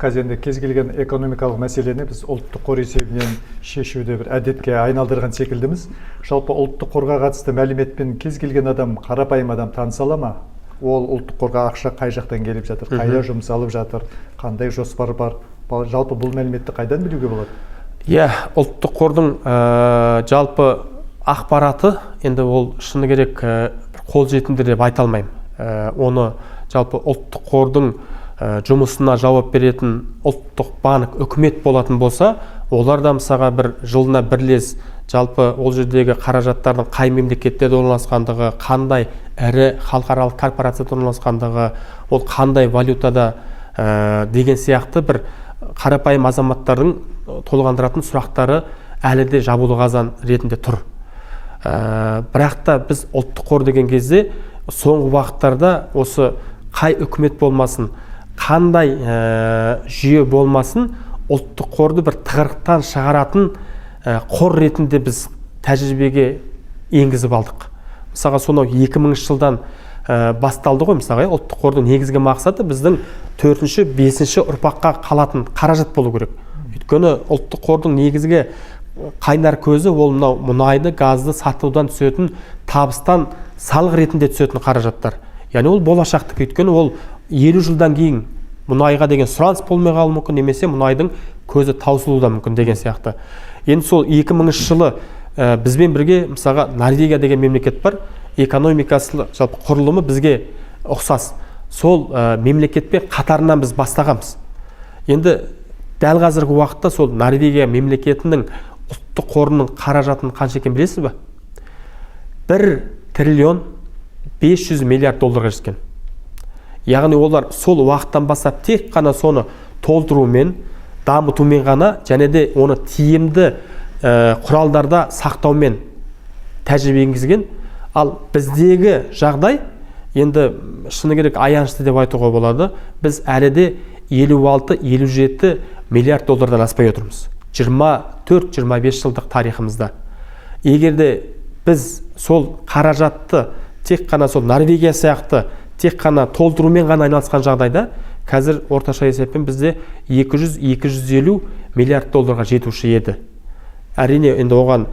қазір енді кез келген экономикалық мәселені біз ұлттық қор есебінен шешуді бір әдетке айналдырған секілдіміз. Жалпы ұлттық қорға қатысты мәліметпен кез келген адам, қарапайым адам таныса ала ма? Ол ұлттық қорға ақша қай жақтан келіп жатыр, қайда жұмсалып жатыр, қандай жоспар бар? Жалпы бұл мәліметті қайдан білуге болады? Иә, ұлттық қордың жалпы ақпараты енді ол шыны керек қолжетімді деп айта алмаймын. Оны жалпы ұлттық қордың жұмысына жауап беретін ұлттық банк, үкімет болатын болса, олар да мысалға бір жылына бірлес жалпы ол жердегі қаражаттардың қай мемлекеттерде орналасқандығы, қандай ірі халықаралық корпорацияда орналасқандығы, ол қандай валютада деген сияқты бір қарапайым азаматтардың толғандыратын сұрақтары әлі де жабулы қазан ретінде тұр. Бірақ та біз ұлттық қор деген кезде соңғы уақыттарда осы қай үкімет болмасын, қандай жүйе болмасын, ұлттық қорды бір тығырықтан шығаратын қор ретінде біз тәжірибеге енгізіп алдық. Мысалға сонау 2000 жылдан басталды ғой. Мысалға ұлттық қордың негізгі мақсаты біздің 4-ші, 5-ші ұрпаққа қалатын қаражат болу керек. Өйткені ұлттық қордың негізгі қайнар көзі ол мынау мұнайды, газды сатудан түсетін табыстан салық ретінде түсетін қаражаттар. Яғни ол болашақтық. Өйткені ол 50 жылдан кейін мұнайға деген сұраныс болмай қалуы мүмкін, немесе мұнайдың көзі таусылуы да мүмкін деген сияқты. Енді сол 2000 жылы бізбен бірге мысалға Норвегия деген мемлекет бар. Экономикасы жалпы құрылымы бізге ұқсас. Сол мемлекетпен қатарынан біз бастағанбыз. Енді дәл қазіргі уақытта сол Норвегия мемлекетінің ұлттық қорының қаражатын қанша екенін білесіз ба? 1 триллион 500 миллиард долларға жеткен. Яғни олар сол уақыттан бастап тек қана соны толтырумен, дамытумен ғана, және де оны тиімді құралдарда сақтаумен тәжірибе енгізген. Ал біздегі жағдай енді шыны керек аянышты деп айтуға болады. Біз әлі де 56-57 миллиард доллардан аспай отырмыз. 24-25 жылдық тарихымызда. Егер де біз сол қаражатты тек қана сол Норвегия сияқты тек қана толтырумен ғана айналысқан жағдайда, қазір орташа есеппен бізде 200-250 миллиард долларға жетуші еді. Әрине, енді оған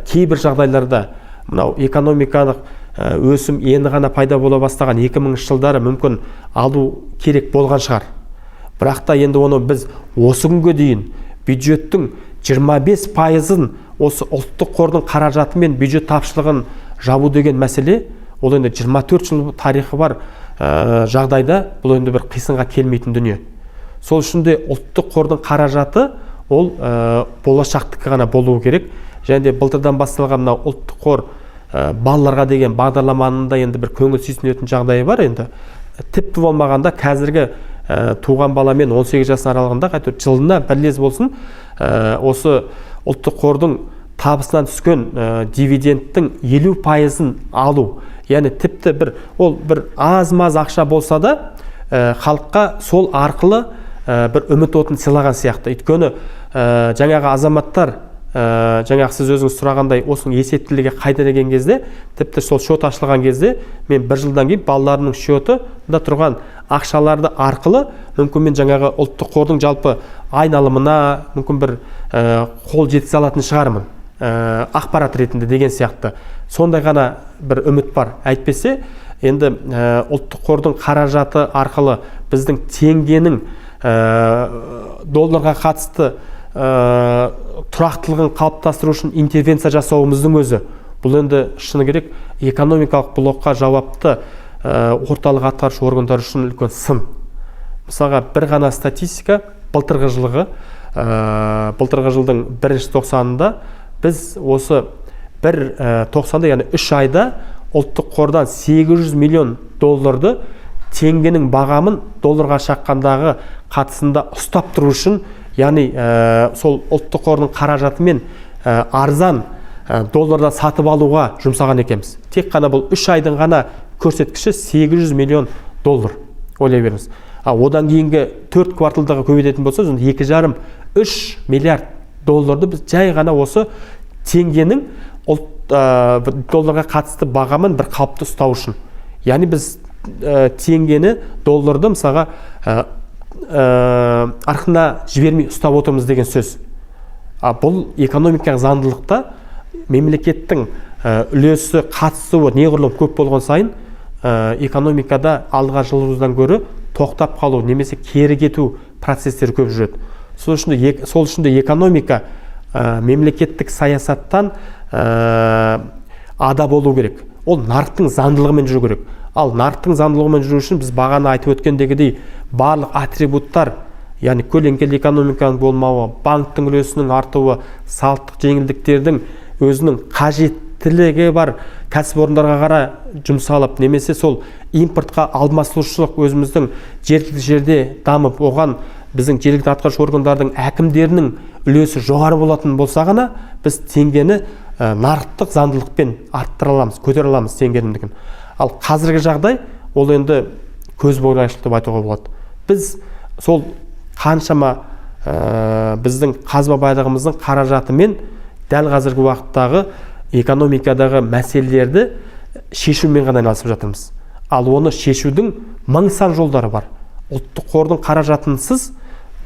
кейбір жағдайларда мынау экономикалық өсім енді ғана пайда бола бастаған 2000 жылдары мүмкін алу керек болған шығар. Бірақ та енді оны біз осы күнге дейін бюджеттің 25%-ын осы ұлттық қордың қаражаты мен бюджет тапшылығын жабу деген мәселе, ол енді 24 жыл тарихы бар жағдайда бұл енді бір қисынға келмейтін дүние. Сол үшін де ұлттық қордың қаражаты ол болашақтыққа ғана болуы керек. Және де былтырдан басталған мынау ұлттық қор балаларға деген бағдарламаның да енді бір көңіл сүйсінетін жағдайы бар. Енді тіпті болмағанда қазіргі туған баламен 18 жас аралығында жылына бірлес болсын осы ұлттық қордың табысынан түскен дивидендтің 50%-ын алу. Яғни тіпті бір аз-маз ақша болса да халыққа сол арқылы бір үміт отын сыйлаған сияқты. Өйткені жаңағы азаматтар жаңағы сіз өзіңіз сұрағандай осының есептілігі қайда деген кезде, тіпті сол шот ашылған кезде мен 1 жылдан кейін балаларының шотында тұрған ақшаларды арқылы мүмкін мен жаңағы ұлттық қордың жалпы айналымына мүмкін бір қол жеткізе алатын шығармын, ақпарат ретінде деген сияқты. Сондай ғана бір үміт бар. Әйтпесе енді ұлттық қордың қаражаты арқылы біздің теңгенің долларға қатысты тұрақтылығын қалыптастыру үшін интервенция жасауымыздың өзі, бұл енді шыны керек экономикалық блокқа жауапты орталық атқарушы органдар үшін үлкен сын. Мысалға бір ғана статистика, былтырғы жылдың 1-ші тоқсанында біз осы 90-да, яғни 3 айда ұлттық қордан 800 миллион долларды теңгенің бағамын долларға шаққандағы қатысында ұстап тұру үшін, яғни сол ұлттық қордың қаражатымен арзан доллардан сатып алуға жұмсаған екенбіз. Тек қана бұл 3 айдың ғана көрсеткіші 800 миллион доллар. Ойлай беріңіз. Одан кейінгі 4 кварталдағы көбейтетін болса, 2,5-3 миллиард долларды біз жай ғана осы теңгенің долларға қатысты бағамын бір қалыпты ұстау үшін. Яғни біз теңгені, долларды мысалға артына жібермей ұстап отырмыз деген сөз. Бұл экономикалық заңдылықта мемлекеттің үлесі, қатысуы неғұрлым көп болған сайын экономикада алға жылжудан гөрі тоқтап қалу немесе кері кету процестері көп жүреді. Сол үшін де экономика мемлекеттік саясаттан ада болу керек. Ол нарықтың заңдылығымен жүру керек. Ал нарықтың заңдылығымен жүру үшін біз бағана айтып өткендегідей барлық атрибуттар, яғни көлеңкелі экономиканың болмауы, банктың үлесінің артуы, салықтық жеңілдіктердің өзінің қажеттілігі бар кәсіпорындарға қара жұмсалып, немесе сол импортқа алмастырушылық өзіміздің жергілікті жерде дамып, оған біздің жергілікті атқарушы органдардың әкімдерінің үлесі жоғары болатын болса ғана біз теңгені нарықтық заңдылықпен арттыра аламыз, көтере аламыз теңгенің. Ал қазіргі жағдай ол енді көзбойлаушылық деп айтуға болады. Біз сол қаншама біздің қазба байлығымыздың қаражатымен дәл қазіргі уақыттағы экономикадағы мәселелерді шешумен ғана айналысып жатырмыз. Ал оны шешудің мың сан жолдары бар. Ұлттық қордың қаражатынсыз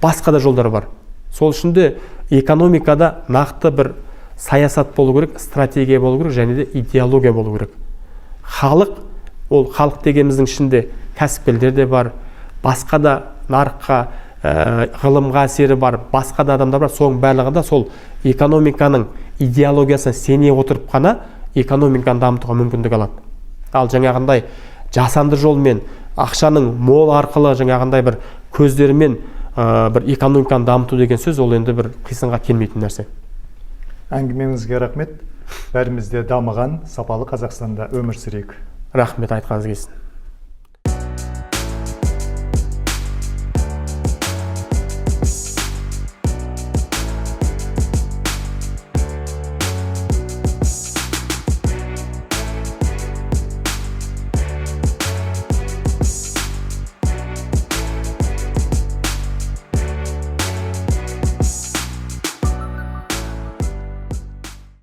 басқа да жолдары бар. Сол үшін де экономикада нақты бір саясат болу керек, стратегия болу керек, және де идеология болу керек. Халық, ол халық дегеніміздің ішінде кәсіпкерлер де бар, басқа да нарыққа, ғылымға әсері бар, басқа да адамдар бар. Соның барлығында сол экономиканың идеологиясына сене отырып қана экономиканы дамытуға мүмкіндік алады. Ал жаңағындай жасанды жолмен, ақшаның мол арқылы жаңағындай бір көздерімен бір экономиканы дамыту деген сөз ол енді бір қисынға келмейтін нәрсе. Әңгімеңізге рахмет. Бәрімізде дамыған, сапалы Қазақстанда өмір сүрейік. Рахмет, айтқаныңыз келсін.